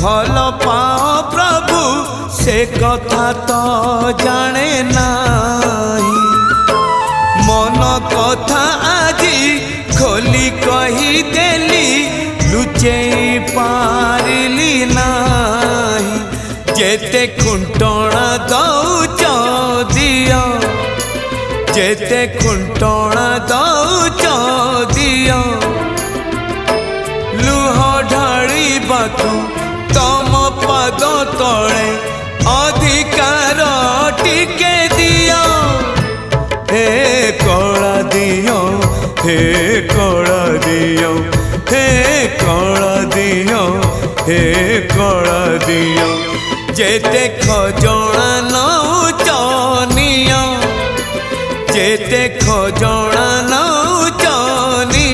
भल पाओ प्रभु से कथा तो जाने नाही। मन कथा आजी खोली कही देली लुचे पारिली नाही। जेते खुंटणा दौच दिया जेते खुंटणा दौच दिया लुह ढाळिबाकु तम पद तले अधिकार टिके दिया। हे कला दियो हे कला दियो हे कला दियो हे कला दियो। जेते खजना